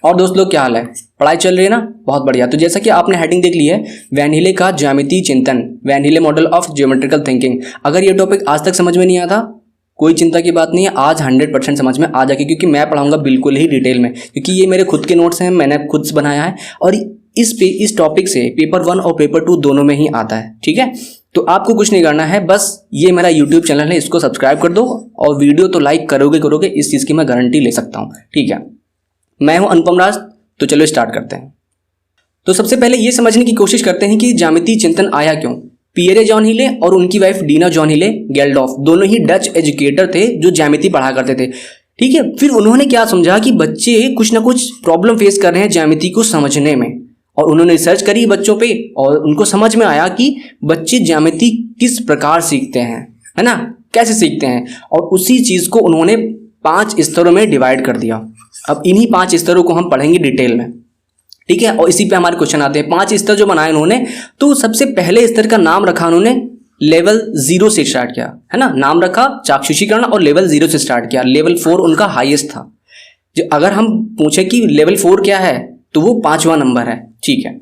और दोस्त लोग क्या हाल है, पढ़ाई चल रही है ना? बहुत बढ़िया। तो जैसा कि आपने हेडिंग देख ली है, वैन हीले का ज्यामितीय चिंतन, van Hiele model of geometrical thinking. अगर ये टॉपिक आज तक समझ में नहीं आता, कोई चिंता की बात नहीं है, आज 100% समझ में आ जाएगी, क्योंकि मैं पढ़ाऊंगा बिल्कुल ही डिटेल में, क्योंकि ये मेरे खुद के नोट्स हैं, मैंने खुद से बनाया है और इस टॉपिक से पेपर 1 और पेपर 2 दोनों में ही आता है। ठीक है, तो आपको कुछ नहीं करना है, बस ये मेरा यूट्यूब चैनल है, इसको सब्सक्राइब कर दो और वीडियो तो लाइक करोगे, इस चीज़ की मैं गारंटी ले सकता हूँ। ठीक है, मैं हूं अनुपम राज। तो चलो स्टार्ट करते हैं। तो सबसे पहले ये समझने की कोशिश करते हैं कि ज्यामितीय चिंतन आया क्यों। पियरे जॉन हीले और उनकी वाइफ डीना जॉन हीले गेल्डॉफ दोनों ही डच एजुकेटर थे जो ज्यामिति पढ़ा करते थे। ठीक है, फिर उन्होंने क्या समझा कि बच्चे कुछ ना कुछ प्रॉब्लम फेस कर रहे हैं ज्यामिति को समझने में, और उन्होंने रिसर्च करी बच्चों पे और उनको समझ में आया कि बच्चे ज्यामिति किस प्रकार सीखते हैं, है ना, कैसे सीखते हैं, और उसी चीज को उन्होंने 5 स्तरों में डिवाइड कर दिया। अब इन्हीं 5 स्तरों को हम पढ़ेंगे डिटेल में। ठीक है, और इसी पे हमारे क्वेश्चन आते हैं। 5 स्तर जो बनाए उन्होंने, तो सबसे पहले स्तर का नाम रखा उन्होंने लेवल 0 से स्टार्ट किया, है ना, नाम रखा चाक्षुषीकरण और लेवल 0 से स्टार्ट किया। लेवल 4 उनका हाईएस्ट था। जो अगर हम पूछे कि लेवल 4 क्या है, तो वो 5वां नंबर है। ठीक है,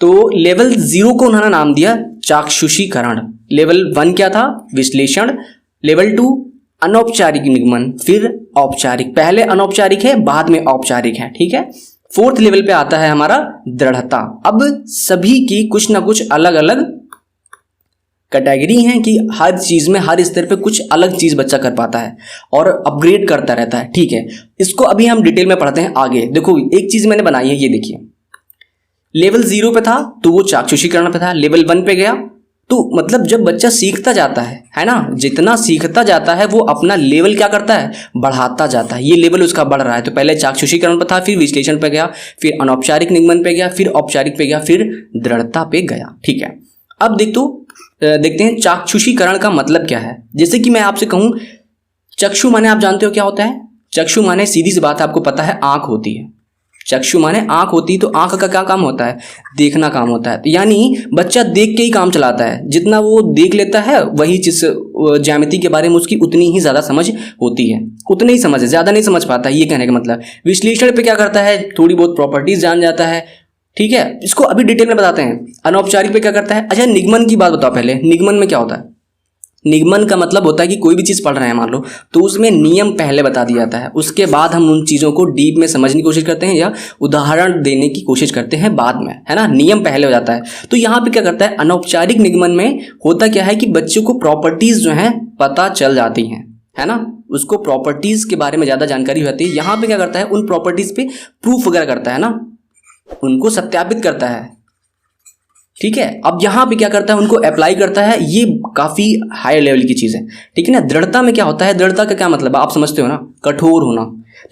तो लेवल 0 को उन्होंने नाम दिया चाक्षुषीकरण। लेवल 1 क्या था? विश्लेषण। लेवल 2 अनौपचारिक निगमन, फिर औपचारिक। पहले अनौपचारिक है, बाद में औपचारिक है। ठीक है, 4th लेवल पे आता है हमारा दृढ़ता। अब सभी की कुछ ना कुछ अलग अलग कैटेगरी हैं कि हर चीज में, हर स्तर पे कुछ अलग चीज बच्चा कर पाता है और अपग्रेड करता रहता है। ठीक है, इसको अभी हम डिटेल में पढ़ते हैं आगे। देखो, एक चीज मैंने बनाई है, ये देखिए। लेवल 0 पे था तो वो चाक्षुषीकरण पे था। लेवल 1 पे गया तो मतलब जब बच्चा सीखता जाता है ना, जितना सीखता जाता है वो अपना लेवल क्या करता है, बढ़ाता जाता है। ये लेवल उसका बढ़ रहा है। तो पहले चाक्षुषीकरण पे था, फिर विश्लेषण पे गया, फिर अनौपचारिक निगमन पे गया, फिर औपचारिक पे गया, फिर दृढ़ता पे गया। ठीक है, अब देखते हैं चाक्षुषीकरण का मतलब क्या है। जैसे कि मैं आपसे कहूं, चक्षु माने आप जानते हो क्या होता है? चक्षु माने सीधी सी बात है, आपको पता है, आंख होती है। चक्षु माने आंख होती है, तो आंख का क्या काम होता है? देखना काम होता है। यानी बच्चा देख के ही काम चलाता है, जितना वो देख लेता है वही चीज ज्यामिति के बारे में उसकी उतनी ही ज्यादा समझ होती है, उतनी ही समझ है, ज्यादा नहीं समझ पाता है, ये कहने का मतलब। विश्लेषण पे क्या करता है? थोड़ी बहुत प्रॉपर्टीज जान जाता है। ठीक है, इसको अभी डिटेल में बताते हैं। अनौपचारिक पे क्या करता है? अच्छा, निगमन की बात बताओ पहले। निगमन में क्या होता है? निगमन का मतलब होता है कि कोई भी चीज़ पढ़ रहे हैं मान लो, तो उसमें नियम पहले बता दिया जाता है, उसके बाद हम उन चीज़ों को डीप में समझने की कोशिश करते हैं या उदाहरण देने की कोशिश करते हैं बाद में, है ना। नियम पहले हो जाता है। तो यहाँ पे क्या करता है? अनौपचारिक निगमन में होता क्या है कि बच्चों को प्रॉपर्टीज जो है पता चल जाती हैं, है ना, उसको प्रॉपर्टीज के बारे में ज़्यादा जानकारी हो जाती है। यहाँ पे क्या करता है? उन प्रॉपर्टीज पे प्रूफ वगैरह करता है ना, उनको सत्यापित करता है। ठीक है, अब यहाँ पे क्या करता है? उनको अप्लाई करता है। ये काफी हाई लेवल की चीज है। ठीक है ना। दृढ़ता में क्या होता है? दृढ़ता का क्या मतलब है? आप समझते हो ना, कठोर होना।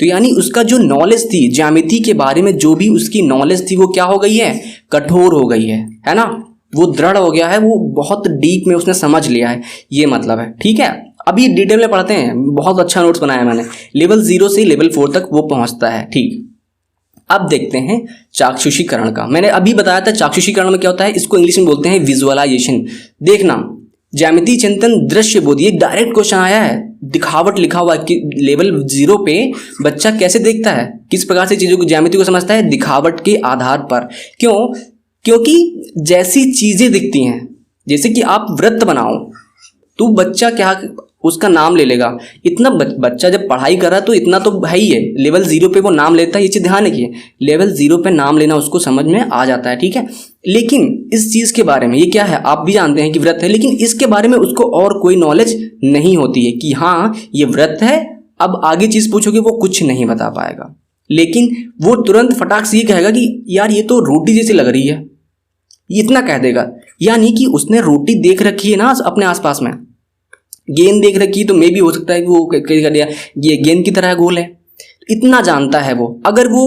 तो यानी उसका जो नॉलेज थी ज्यामिति के बारे में, जो भी उसकी नॉलेज थी, वो क्या हो गई है? कठोर हो गई है ना। वो दृढ़ हो गया है, वो बहुत डीप में उसने समझ लिया है, ये मतलब है। ठीक है, अभी डिटेल में पढ़ते हैं। बहुत अच्छा नोट्स बनाया मैंने। लेवल 0 से लेवल 4 तक वो पहुंचता है। ठीक, अब देखते हैं चाक्षुषीकरण का। मैंने अभी बताया था चाक्षुषीकरण में क्या होता है, इसको इंग्लिश में बोलते हैं विजुअलाइजेशन। देखना, ज्यामितीय चिंतन दृश्य बोध, ये डायरेक्ट क्वेश्चन आया है। दिखावट लिखा हुआ है कि लेवल 0 पे बच्चा कैसे देखता है, किस प्रकार से चीजों को, ज्यामिति को समझता है, दिखावट के आधार पर। क्यों? क्योंकि जैसी चीजें दिखती हैं, जैसे कि आप वृत्त बनाओ तो बच्चा क्या, उसका नाम ले लेगा। इतना बच्चा जब पढ़ाई कर रहा है तो इतना तो है ही है। लेवल 0 पे वो नाम लेता है, ये चीज ध्यान रखिए। लेवल 0 पे नाम लेना उसको समझ में आ जाता है। ठीक है, लेकिन इस चीज के बारे में, ये क्या है आप भी जानते हैं कि वृत्त है, लेकिन इसके बारे में उसको और कोई नॉलेज नहीं होती है कि हाँ ये वृत्त है। अब आगे चीज पूछोगे वो कुछ नहीं बता पाएगा, लेकिन वो तुरंत फटाक से ये कहेगा कि यार ये तो रोटी जैसी लग रही है, इतना कह देगा। यानी कि उसने रोटी देख रखी है ना अपने आसपास में, गेंद देख रखी है, तो मे भी हो सकता है कि वो कह दिया ये गेंद की तरह गोल है, इतना जानता है वो। अगर वो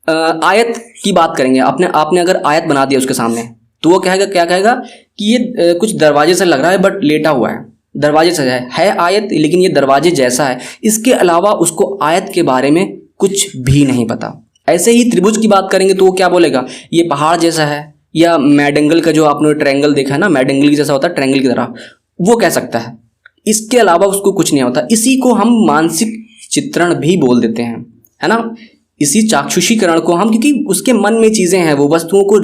आयत की बात करेंगे, आपने अगर आयत बना दिया उसके सामने, तो वो कहेगा, क्या कहेगा कि ये कुछ दरवाजे से लग रहा है बट लेटा हुआ है, दरवाजे से है आयत, लेकिन ये दरवाजे जैसा है। इसके अलावा उसको आयत के बारे में कुछ भी नहीं पता। ऐसे ही त्रिभुज की बात करेंगे तो वो क्या बोलेगा, ये पहाड़ जैसा है, या मैडेंगल का जो आपने ट्रायंगल देखा है ना, मैडेंगल की जैसा होता है, ट्रायंगल की तरह, वो कह सकता है। इसके अलावा उसको कुछ नहीं होता। इसी को हम मानसिक चित्रण भी बोल देते हैं, है ना। इसी चाक्षुषीकरण को हम, क्योंकि उसके मन में चीजें हैं, वो वस्तुओं को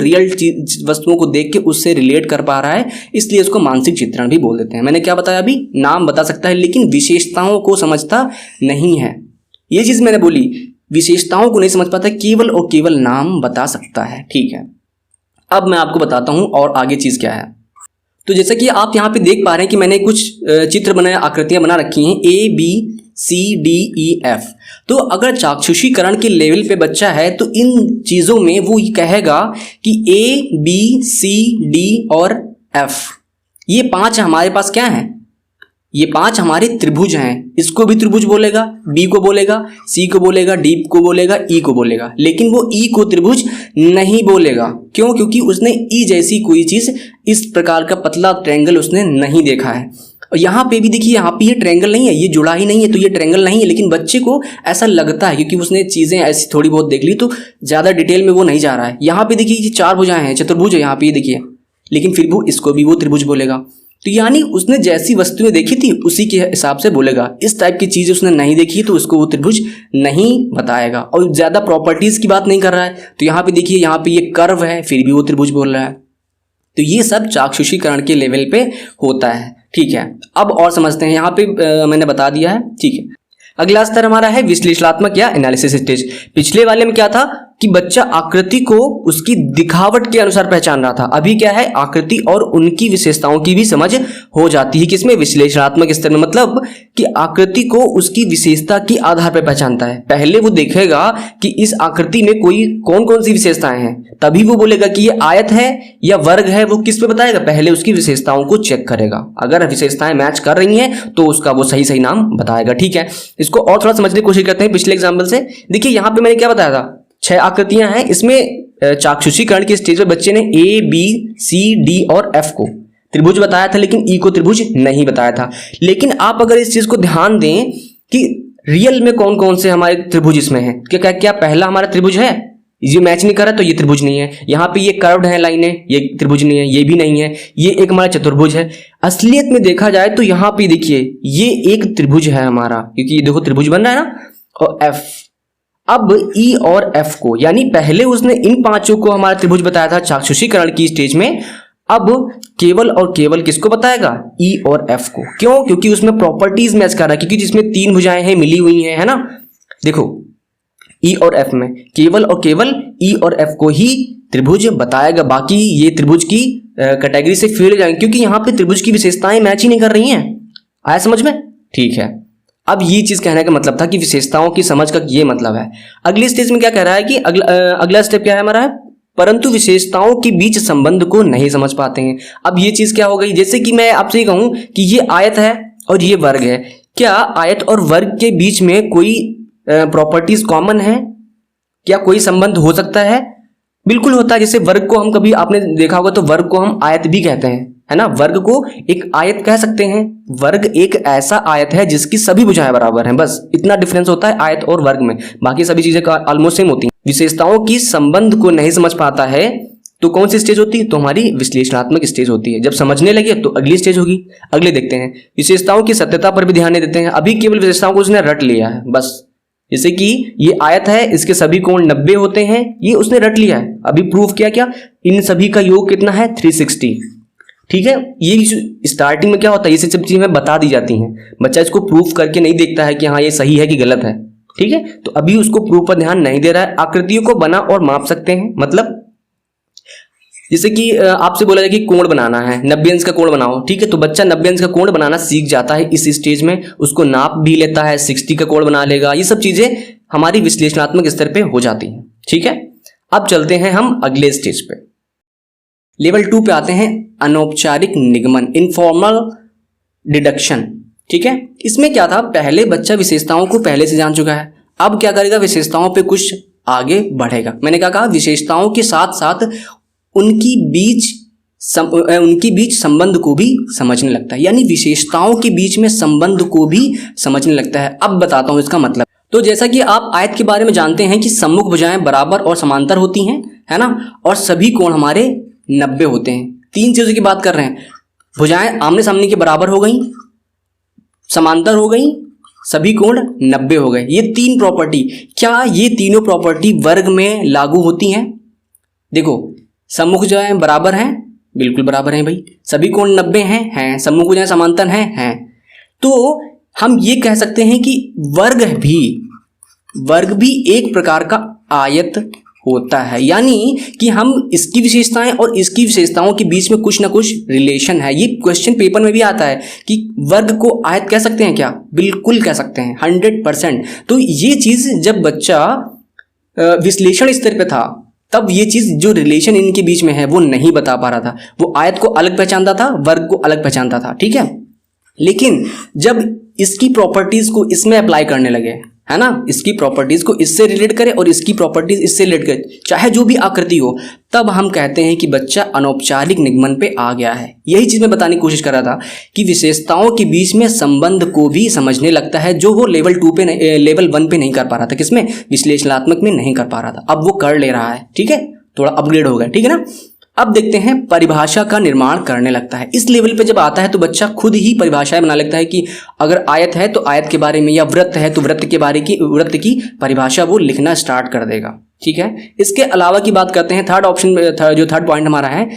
वस्तुओं को देख के उससे रिलेट कर पा रहा है, इसलिए उसको मानसिक चित्रण भी बोल देते हैं। मैंने क्या बताया अभी, नाम बता सकता है लेकिन विशेषताओं को समझता नहीं है। ये चीज मैंने बोली, विशेषताओं को नहीं समझ पाता, केवल और केवल नाम बता सकता है। ठीक है, अब मैं आपको बताता हूं और आगे चीज क्या है। तो जैसा कि आप यहाँ पे देख पा रहे हैं कि मैंने कुछ चित्र बनाए, आकृतियां बना रखी हैं ABCDEF। तो अगर चाक्षुषीकरण के लेवल पे बच्चा है तो इन चीजों में वो कहेगा कि ABCD और F, ये 5 हमारे पास क्या हैं, ये 5 हमारे त्रिभुज हैं। इसको भी त्रिभुज बोलेगा, B को बोलेगा, C को बोलेगा, D को बोलेगा, E को बोलेगा, लेकिन वो E को त्रिभुज नहीं बोलेगा। क्यों? क्योंकि उसने E जैसी कोई चीज, इस प्रकार का पतला ट्रायंगल उसने नहीं देखा है। और यहाँ पे भी देखिए, यहाँ पे ये ट्रायंगल नहीं है, ये जुड़ा ही नहीं है, तो ये ट्रायंगल नहीं है, लेकिन बच्चे को ऐसा लगता है क्योंकि उसने चीजें ऐसी थोड़ी बहुत देख ली, तो ज्यादा डिटेल में वो नहीं जा रहा है। यहाँ पे देखिए, ये 4 भुजाएं हैं, चतुर्भुज है यहाँ पे, ये देखिए, लेकिन फिर वो इसको भी वो त्रिभुज बोलेगा। तो यानी उसने जैसी वस्तुएं देखी थी उसी के हिसाब से बोलेगा। इस टाइप की चीज उसने नहीं देखी तो उसको वो त्रिभुज नहीं बताएगा। और ज्यादा प्रॉपर्टीज की बात नहीं कर रहा है, तो यहाँ पे देखिए, यहाँ पे ये कर्व है, फिर भी वो त्रिभुज बोल रहा है। तो ये सब चाक्षुषीकरण के लेवल पे होता है। ठीक है, अब और समझते हैं। यहाँ पे मैंने बता दिया है। ठीक है, अगला स्तर हमारा है विश्लेषणात्मक या एनालिसिस स्टेज। पिछले वाले में क्या था कि बच्चा आकृति को उसकी दिखावट के अनुसार पहचान रहा था, अभी क्या है, आकृति और उनकी विशेषताओं की भी समझ हो जाती है। किसमें? विश्लेषणात्मक स्तर में, मतलब कि आकृति को उसकी विशेषता के आधार पर पहचानता है। पहले वो देखेगा कि इस आकृति में कोई कौन कौन सी विशेषताएं हैं, तभी वो बोलेगा कि ये आयत है या वर्ग है। वो किस पे बताएगा? पहले उसकी विशेषताओं को चेक करेगा, अगर विशेषताएं मैच कर रही हैं तो उसका वो सही सही नाम बताएगा। ठीक है, इसको और थोड़ा समझने की कोशिश करते हैं पिछले एग्जाम्पल से। देखिए, यहाँ पे मैंने क्या बताया था, 6 आकृतियां हैं। इसमें चाक्षुषीकरण के स्टेज पे बच्चे ने ABCD और F को त्रिभुज बताया था, लेकिन E को त्रिभुज नहीं बताया था। लेकिन आप अगर इस चीज को ध्यान दें कि रियल में कौन कौन से हमारे त्रिभुज इसमें हैं, क्या क्या पहला हमारा त्रिभुज है, ये मैच नहीं कर रहा तो ये त्रिभुज नहीं है। यहाँ पे ये कर्व्ड है लाइनें, ये त्रिभुज नहीं है, ये भी नहीं है, ये एक हमारा चतुर्भुज है। असलियत में देखा जाए तो यहाँ पे देखिए, ये एक त्रिभुज है हमारा, क्योंकि ये देखो त्रिभुज बन रहा है ना, और F। अब E और F को, यानी पहले उसने इन 5 को हमारा त्रिभुज बताया था चाक्षुषीकरण की स्टेज में, अब केवल और केवल किसको बताएगा? E और F को। क्यों? क्योंकि उसमें प्रॉपर्टीज मैच कर रहा है, क्योंकि जिसमें 3 भुजाएं हैं मिली हुई हैं, है ना। देखो, E और F में केवल और केवल E और F को ही त्रिभुज बताएगा, बाकी ये त्रिभुज की कैटेगरी से फेल जाएंगे, क्योंकि यहाँ पे त्रिभुज की विशेषताएं मैच ही नहीं कर रही हैं। आया समझ में? ठीक है, अब ये चीज कहने का मतलब था कि विशेषताओं की समझ का ये मतलब है। अगली स्टेज में क्या कह रहा है कि अगला स्टेप क्या है हमारा, परंतु विशेषताओं के बीच संबंध को नहीं समझ पाते हैं। अब ये चीज क्या हो गई, जैसे कि मैं आपसे ये कहूं कि ये आयत है और ये वर्ग है, क्या आयत और वर्ग के बीच में कोई प्रॉपर्टीज कॉमन है? क्या कोई संबंध हो सकता है? बिल्कुल होता है। जैसे वर्ग को हम, कभी आपने देखा होगा तो वर्ग को हम आयत भी कहते हैं, है ना। वर्ग को एक आयत कह सकते हैं। वर्ग एक ऐसा आयत है जिसकी सभी भुजाएं बराबर हैं, बस इतना डिफरेंस होता है आयत और वर्ग में, बाकी सभी चीजें ऑलमोस्ट सेम होती हैं। विशेषताओं की संबंध को नहीं समझ पाता है तो कौन सी स्टेज होती है? तो हमारी विश्लेषणात्मक स्टेज होती है। जब समझने लगे तो अगली स्टेज होगी। अगले देखते हैं, विशेषताओं की सत्यता पर भी ध्यान नहीं देते हैं। अभी केवल विशेषताओं को उसने रट लिया है बस। जैसे कि ये आयत है, इसके सभी कोण 90 होते हैं, ये उसने रट लिया है। अभी प्रूफ किया क्या, इन सभी का योग कितना है? 360। ठीक है, ये स्टार्टिंग में क्या होता है, ये सब चीजें बता दी जाती हैं, बच्चा इसको प्रूफ करके नहीं देखता है कि हाँ ये सही है कि गलत है। ठीक है, तो अभी उसको प्रूफ पर ध्यान नहीं दे रहा है। आकृतियों को बना और माप सकते हैं, मतलब जैसे कि आपसे बोला जाए कि कोण बनाना है, 90 अंश का कोण बनाओ, ठीक है, तो बच्चा 90 अंश का कोण बनाना सीख जाता है इस स्टेज में, उसको नाप भी लेता है, 60 का कोण बना लेगा। ये सब चीजें हमारी विश्लेषणात्मक स्तर पे हो जाती हैं। ठीक है, अब चलते हैं हम अगले स्टेज पे, लेवल 2 पे आते हैं, अनौपचारिक निगमन, इनफॉर्मल डिडक्शन। ठीक है, इसमें क्या था, पहले बच्चा विशेषताओं को पहले से जान चुका है, अब क्या करेगा, विशेषताओं पे कुछ आगे बढ़ेगा। मैंने क्या कहा, विशेषताओं के साथ साथ उनकी बीच संबंध को भी समझने लगता है, यानी विशेषताओं के बीच में संबंध को भी समझने लगता है। अब बताता हूं इसका मतलब। तो जैसा कि आप आयत के बारे में जानते हैं कि सम्मुख भुजाएं बराबर और समांतर होती हैं, है ना, और सभी कोण हमारे 90 होते हैं। 3 चीजों की बात कर रहे हैं, भुजाएं आमने सामने के बराबर हो गई, समांतर हो गई सभी कोण 90 हो गए। ये 3 प्रॉपर्टी, क्या ये तीनों प्रॉपर्टी वर्ग में लागू होती हैं? देखो, सम्मुख जो है बराबर हैं, बिल्कुल बराबर हैं भाई। सभी कोण 90 हैं, सम्मुख जो है समांतर हैं। तो हम ये कह सकते हैं कि वर्ग भी एक प्रकार का आयत होता है, यानी कि हम इसकी विशेषताएं और इसकी विशेषताओं के बीच में कुछ ना कुछ रिलेशन है। ये क्वेश्चन पेपर में भी आता है कि वर्ग को आयत कह सकते हैं क्या? बिल्कुल कह सकते हैं, 100%। तो ये चीज जब बच्चा विश्लेषण स्तर पे था तब ये चीज जो रिलेशन इनके बीच में है वो नहीं बता पा रहा था। वो आयत को अलग पहचानता था, वर्ग को अलग पहचानता था, ठीक है। लेकिन जब इसकी प्रॉपर्टीज को इसमें अप्लाई करने लगे, है ना, इसकी प्रॉपर्टीज को इससे रिलेट करें और इसकी प्रॉपर्टीज इससे रिलेट करें, चाहे जो भी आकृति हो, तब हम कहते हैं कि बच्चा अनौपचारिक निगमन पे आ गया है। यही चीज मैं बताने की कोशिश कर रहा था कि विशेषताओं के बीच में संबंध को भी समझने लगता है, जो वो लेवल 1 पे नहीं कर पा रहा था। किसमें? विश्लेषणात्मक में नहीं कर पा रहा था, अब वो कर ले रहा है, ठीक है, थोड़ा अपग्रेड हो गया, ठीक है ना। अब देखते हैं, परिभाषा का निर्माण करने लगता है। इस लेवल पे जब आता है तो बच्चा खुद ही परिभाषाएं बना लगता है कि अगर आयत है तो आयत के बारे में, या वृत्त है तो वृत्त की परिभाषा वो लिखना स्टार्ट कर देगा, ठीक है। इसके अलावा की बात करते हैं, थर्ड पॉइंट हमारा है,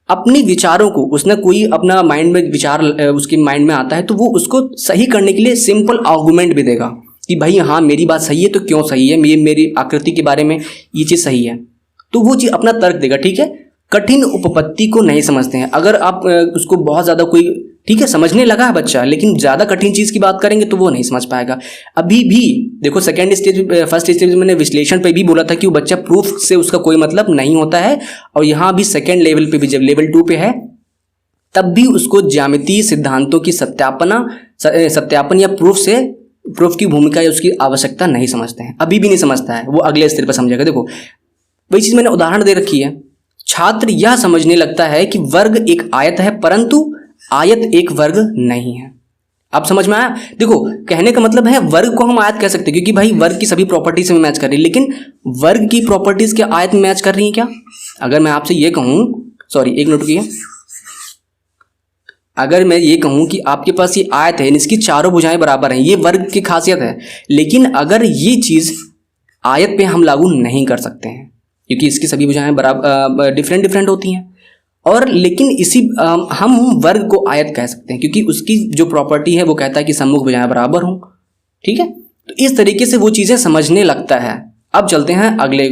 अपनी विचारों को, उसने कोई अपना माइंड में विचार उसके माइंड में आता है तो वो उसको सही करने के लिए सिंपल आर्गूमेंट भी देगा कि भाई हाँ मेरी बात सही है तो क्यों सही है, मेरी आकृति के बारे में ये चीज़ सही है, तो वो चीज़ अपना तर्क देगा, ठीक है। कठिन उपपत्ति को नहीं समझते हैं। अगर आप उसको बहुत ज़्यादा कोई, ठीक है, समझने लगा है बच्चा, लेकिन ज़्यादा कठिन चीज़ की बात करेंगे तो वो नहीं समझ पाएगा। अभी भी देखो, फर्स्ट स्टेज में मैंने विश्लेषण पे भी बोला था कि वो बच्चा प्रूफ से उसका कोई मतलब नहीं होता है, और यहाँ भी सेकेंड लेवल पे भी, जब लेवल 2 पे है तब भी उसको ज्यामितीय सिद्धांतों की सत्यापन या प्रूफ की भूमिका या उसकी आवश्यकता नहीं समझते हैं, अभी भी नहीं समझता है, वो अगले स्तर पर समझेगा। देखो, वही चीज़ मैंने उदाहरण दे रखी है। छात्र यह समझने लगता है कि वर्ग एक आयत है, परंतु आयत एक वर्ग नहीं है। अब समझ में आया? देखो, कहने का मतलब है वर्ग को हम आयत कह सकते हैं, क्योंकि भाई वर्ग की सभी प्रॉपर्टीज में मैच कर रही है, लेकिन वर्ग की प्रॉपर्टीज क्या आयत में मैच कर रही है क्या? अगर मैं आपसे ये कहूं, सॉरी एक मिनट रुकिए, अगर मैं ये कहूं कि आपके पास ये आयत है, इसकी चारों भुजाएं बराबर हैं, ये वर्ग की खासियत है, लेकिन अगर ये चीज आयत पे हम लागू नहीं कर सकते हैं, क्योंकि इसकी सभी भुजाएं बराबर डिफरेंट होती हैं, और लेकिन हम वर्ग को आयत कह सकते हैं, क्योंकि उसकी जो प्रॉपर्टी है वो कहता है कि सम्मुख भुजाएं बराबर हों, ठीक है। तो इस तरीके से वो चीज़ें समझने लगता है। अब चलते हैं अगले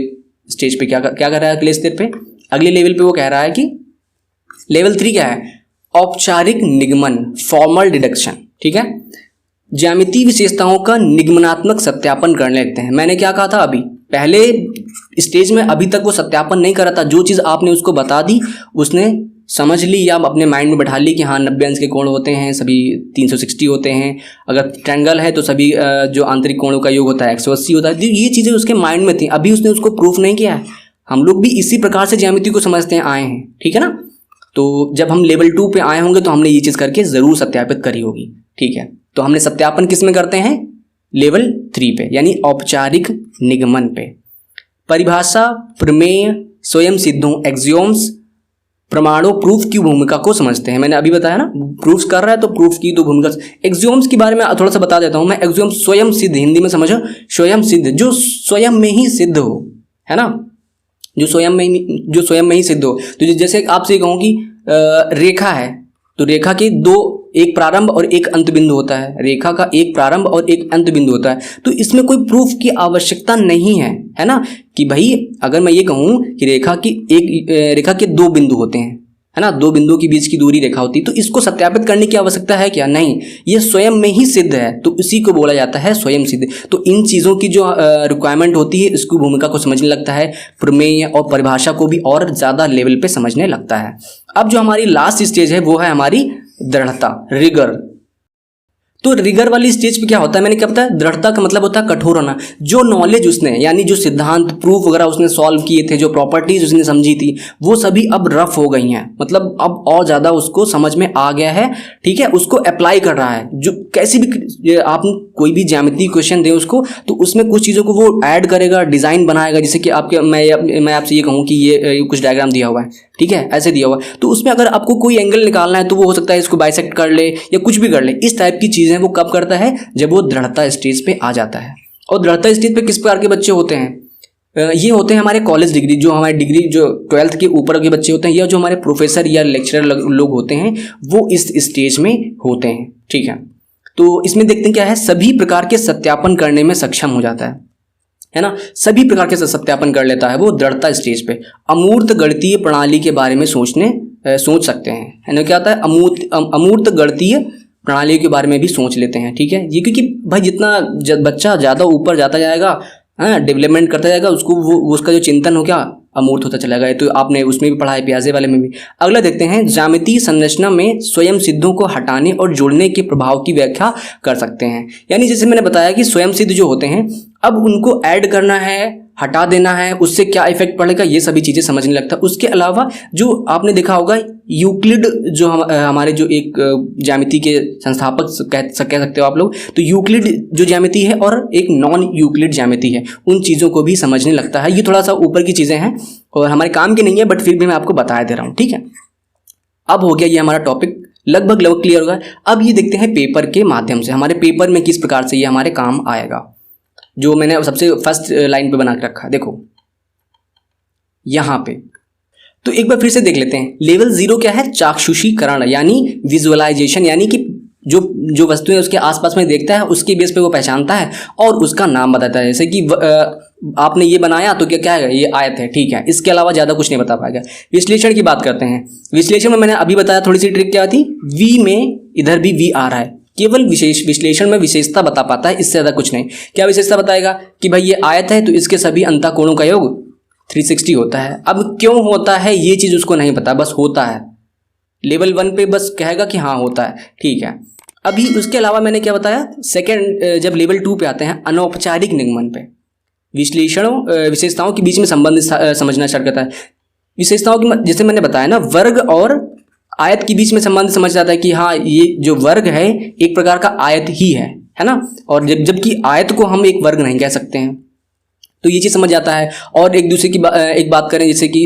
स्टेज पे, क्या कर रहा है अगले स्तर पे, अगले लेवल पे वो कह रहा है कि लेवल 3 क्या है? औपचारिक निगमन, फॉर्मल डिडक्शन, ठीक है। ज्यामितीय विशेषताओं का निगमनात्मक सत्यापन करने लगते हैं। मैंने क्या कहा था अभी पहले स्टेज में, अभी तक वो सत्यापन नहीं करा था, जो चीज़ आपने उसको बता दी उसने समझ ली या अपने माइंड में बैठा ली कि हाँ 90 अंश के कोण होते हैं, सभी 360 होते हैं, अगर ट्रायंगल है तो सभी जो आंतरिक कोणों का योग होता है 180 होता है। ये चीज़ें उसके माइंड में थी, अभी उसने उसको प्रूफ नहीं किया है। हम लोग भी इसी प्रकार से ज्यामिति को समझते हैं आए हैं, ठीक है ना। तो जब हम लेवल 2 पे आए होंगे तो हमने ये चीज़ करके ज़रूर सत्यापित करी होगी, ठीक है। तो हमने सत्यापन किस में करते हैं? लेवल 3 पे, यानी औपचारिक निगमन पे। परिभाषा, प्रमेय, स्वयं सिद्धों, एक्सियोम्स, प्रमाणों, प्रूफ की भूमिका को समझते हैं। मैंने अभी बताया ना, प्रूफ कर रहा है तो प्रूफ की तो भूमिका। एक्सियोम्स के बारे में थोड़ा सा बता देता हूं मैं। एक्सियोम्स स्वयं सिद्ध, हिंदी में समझो स्वयं सिद्ध, जो स्वयं में ही सिद्ध हो, है ना, जो स्वयं में ही सिद्ध हो। तो जैसे आपसे कहूँ कि रेखा है तो रेखा के एक प्रारंभ और एक अंत बिंदु होता है, रेखा का एक प्रारंभ और एक अंत बिंदु होता है, तो इसमें कोई प्रूफ की आवश्यकता नहीं है, है ना। कि भाई अगर मैं ये कहूँ कि रेखा के 2 बिंदु होते हैं, है ना, 2 बिंदुओं के बीच की दूरी रेखा होती है, तो इसको सत्यापित करने की आवश्यकता है क्या? नहीं, ये स्वयं में ही सिद्ध है, तो इसी को बोला जाता है स्वयं सिद्ध। तो इन चीज़ों की जो रिक्वायरमेंट होती है, इसकी भूमिका को समझने लगता है, प्रमेय और परिभाषा को भी और ज़्यादा लेवल पे समझने लगता है। अब जो हमारी लास्ट स्टेज है वो है हमारी दृढ़ता, रिगर। तो रिगर वाली स्टेज पे क्या होता है, मैंने क्या बताया? दृढ़ता का मतलब होता है कठोर होना। जो नॉलेज उसने, यानी जो सिद्धांत प्रूफ वगैरह उसने सॉल्व किए थे, जो प्रॉपर्टीज उसने समझी थी, वो सभी अब रफ हो गई हैं, मतलब अब और ज़्यादा उसको समझ में आ गया है, ठीक है। उसको अप्लाई कर रहा है, जो कैसी भी आप कोई भी ज्यामितीय क्वेश्चन दें उसको, तो उसमें कुछ चीज़ों को वो ऐड करेगा, डिज़ाइन बनाएगा। जैसे कि मैं आपसे ये कहूँ कि ये कुछ डायग्राम दिया हुआ है, ठीक है, ऐसे दिया हुआ है, तो उसमें अगर आपको कोई एंगल निकालना है तो वो हो सकता है इसको बाइसेक्ट कर ले या कुछ भी कर ले, इस टाइप की चीज़ें चीज़ें वो कब करता है, जब वो दृढ़ता स्टेज पे आ जाता है। और दृढ़ता स्टेज पे किस प्रकार के बच्चे होते हैं, ये होते हैं हमारे कॉलेज डिग्री, जो हमारी डिग्री जो 12th के ऊपर के बच्चे होते हैं, या जो हमारे प्रोफेसर या लेक्चरर लोग होते हैं, वो इस स्टेज में होते हैं। ठीक है, तो इसमें देखते हैं क्या है, सभी प्रकार के सत्यापन करने में सक्षम हो जाता है ना, सभी प्रकार के सत्यापन कर लेता है वो दृढ़ता स्टेज पे। अमूर्त गणितीय प्रणाली के बारे में सोच सकते हैं, है ना, क्या होता है, अमूर्त गणितीय प्रणाली के बारे में भी सोच लेते हैं। ठीक है, ये क्योंकि भाई जितना बच्चा ज़्यादा ऊपर जाता जाएगा, हाँ, डेवलपमेंट करता जाएगा, उसको वो उसका जो चिंतन हो क्या अमूर्त होता चला गया। तो आपने उसमें भी पढ़ा है, प्याजे वाले में भी। अगला देखते हैं, ज्यामितीय संरचना में स्वयं सिद्धों को हटाने और जोड़ने के प्रभाव की व्याख्या कर सकते हैं। यानी जैसे मैंने बताया कि स्वयं सिद्ध जो होते हैं, अब उनको ऐड करना है, हटा देना है, उससे क्या इफेक्ट पड़ेगा, ये सभी चीज़ें समझने लगता है। उसके अलावा जो आपने देखा होगा, यूक्लिड जो हमारे जो एक ज्यामिति के संस्थापक कह सकते हो आप लोग, तो यूक्लिड जो ज्यामिति है और एक नॉन यूक्लिड ज्यामिति है, उन चीज़ों को भी समझने लगता है। ये थोड़ा सा ऊपर की चीज़ें हैं और हमारे काम की नहीं है, बट फिर भी मैं आपको बता दे रहा हूँ। ठीक है, अब हो गया ये हमारा टॉपिक लगभग क्लियर होगा। अब ये देखते हैं पेपर के माध्यम से, हमारे पेपर में किस प्रकार से ये हमारे काम आएगा, जो मैंने सबसे फर्स्ट लाइन पे बना के रखा है, देखो यहाँ पे। तो एक बार फिर से देख लेते हैं। लेवल 0 क्या है, चाक्षुषीकरण यानी विजुअलाइजेशन, यानी कि जो वस्तुएं उसके आसपास में देखता है, उसके बेस पे वो पहचानता है और उसका नाम बताता है। जैसे कि आपने ये बनाया तो क्या है, ये आयत है, ठीक है, इसके अलावा ज़्यादा कुछ नहीं बता पाएगा। विश्लेषण की बात करते हैं। विश्लेषण में मैंने अभी बताया थोड़ी सी ट्रिक क्या थी, वी में इधर भी वी आ रहा है, केवल विश्लेषण में विशेषता बता पाता है, इससे ज़्यादा कुछ नहीं। क्या विशेषता बताएगा कि भाई ये आयत है तो इसके सभी अंतःकोणों का योग 360 होता है। अब क्यों होता है ये चीज़ उसको नहीं पता, बस होता है। लेवल 1 पे बस कहेगा कि हाँ होता है, ठीक है। अभी उसके अलावा मैंने क्या बताया, सेकेंड जब लेवल 2 पे आते हैं, अनौपचारिक निगमन पे विशेषताओं के बीच में संबंध समझना स्टार्ट करता है। विशेषताओं की जैसे मैंने बताया ना, वर्ग और आयत के बीच में संबंध समझ जाता है कि हाँ ये जो वर्ग है एक प्रकार का आयत ही है ना, और जबकि आयत को हम एक वर्ग नहीं कह सकते हैं, तो ये चीज़ समझ जाता है। और एक दूसरे की एक बात करें, जैसे कि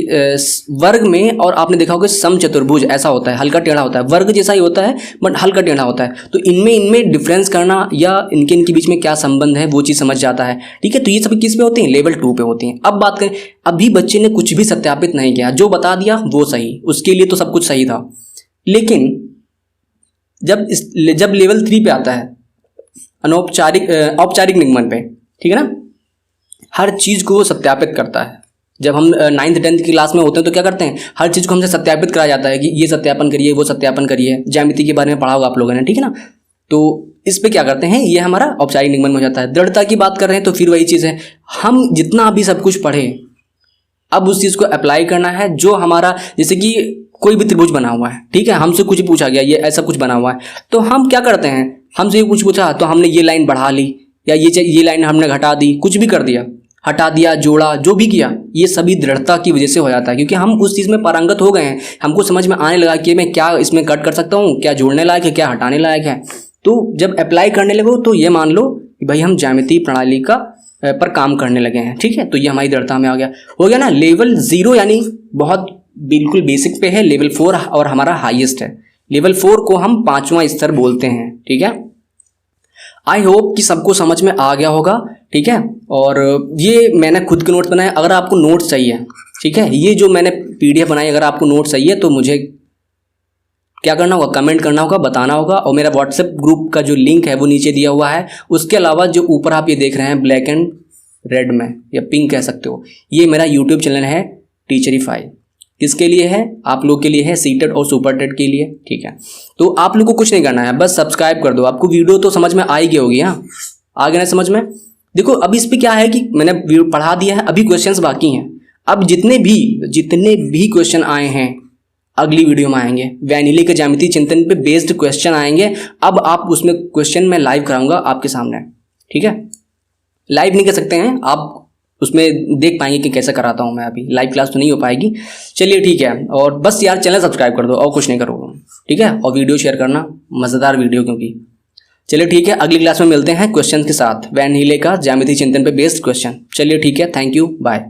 वर्ग में, और आपने देखा होगा समचतुर्भुज ऐसा होता है, हल्का टेढ़ा होता है, वर्ग जैसा ही होता है बट हल्का टेढ़ा होता है। तो इनमें डिफरेंस करना या इनके बीच में क्या संबंध है वो चीज़ समझ जाता है। ठीक है, तो ये सब किस पे होती हैं, लेवल 2 पे होती हैं। अब बात करें, अभी बच्चे ने कुछ भी सत्यापित नहीं किया, जो बता दिया वो सही, उसके लिए तो सब कुछ सही था। लेकिन जब लेवल 3 पे आता है, औपचारिक निगमन पे, ठीक है ना, हर चीज़ को वो सत्यापित करता है। जब हम 9th 10th की क्लास में होते हैं तो क्या करते हैं, हर चीज़ को हमसे सत्यापित कराया जाता है कि ये सत्यापन करिए, वो सत्यापन करिए। ज्यामिति के बारे में पढ़ा होगा आप लोगों ने, ठीक है ना। तो इस पे क्या करते हैं, ये हमारा औपचारिक निगमन हो जाता है। दृढ़ता की बात कर रहे हैं तो फिर वही चीज़ है, हम जितना अभी सब कुछ पढ़े, अब उस चीज़ को अप्लाई करना है। जो हमारा, जैसे कि कोई भी त्रिभुज बना हुआ है, ठीक है, हमसे कुछ पूछा गया, ये ऐसा कुछ बना हुआ है, तो हम क्या करते हैं, हमसे ये कुछ पूछा तो हमने ये लाइन बढ़ा ली, या ये लाइन हमने घटा दी, कुछ भी कर दिया, हटा दिया, जोड़ा, जो भी किया, ये सभी दृढ़ता की वजह से हो जाता है। क्योंकि हम उस चीज़ में पारंगत हो गए हैं, हमको समझ में आने लगा कि मैं क्या इसमें कट कर सकता हूँ, क्या जोड़ने लायक है, क्या हटाने लायक है। तो जब अप्लाई करने लगो तो ये मान लो कि भाई हम ज्यामितीय प्रणाली का पर काम करने लगे हैं। ठीक है, तो ये हमारी दृढ़ता में हो गया ना। लेवल 0 यानी बहुत बिल्कुल बेसिक पे है, लेवल 4 और हमारा हाईएस्ट है। लेवल 4 को हम 5वां स्तर बोलते हैं। ठीक है, आई होप कि सबको समझ में आ गया होगा। ठीक है, और ये मैंने खुद के नोट्स बनाए। अगर आपको नोट्स चाहिए, ठीक है, ये जो मैंने PDF बनाई, अगर आपको नोट्स चाहिए तो मुझे क्या करना होगा, कमेंट करना होगा, बताना होगा। और मेरा व्हाट्सएप ग्रुप का जो लिंक है वो नीचे दिया हुआ है। उसके अलावा जो ऊपर आप ये देख रहे हैं ब्लैक एंड रेड में, या पिंक कह सकते हो, ये मेरा यूट्यूब चैनल है टीचरीफाई। किसके लिए है, आप लोग के लिए है, सीटेट और सुपर टेट के लिए। ठीक है, तो आप लोग को कुछ नहीं करना है, बस सब्सक्राइब कर दो। आपको वीडियो तो समझ में आ ही गई होगी, हाँ, आ गया ना समझ में। देखो अब इस पे क्या है कि मैंने पढ़ा दिया है, अभी क्वेश्चंस बाकी हैं। अब जितने भी क्वेश्चन आए हैं अगली वीडियो में आएंगे। वैन हीले के ज्यामितीय चिंतन पे बेस्ड क्वेश्चन आएंगे। अब आप उसमें क्वेश्चन मैं लाइव कराऊंगा आपके सामने। ठीक है, लाइव नहीं कर सकते हैं आप, उसमें देख पाएंगे कि कैसे कराता हूँ मैं। अभी लाइव क्लास तो नहीं हो पाएगी। चलिए ठीक है, और बस यार चैनल सब्सक्राइब कर दो और कुछ नहीं करो, ठीक है, और वीडियो शेयर करना, मज़ेदार वीडियो क्योंकि। चलिए ठीक है, अगली क्लास में मिलते हैं क्वेश्चन के साथ, वैन हीले का ज्यामितीय चिंतन पे बेस्ड क्वेश्चन। चलिए ठीक है, थैंक यू, बाय।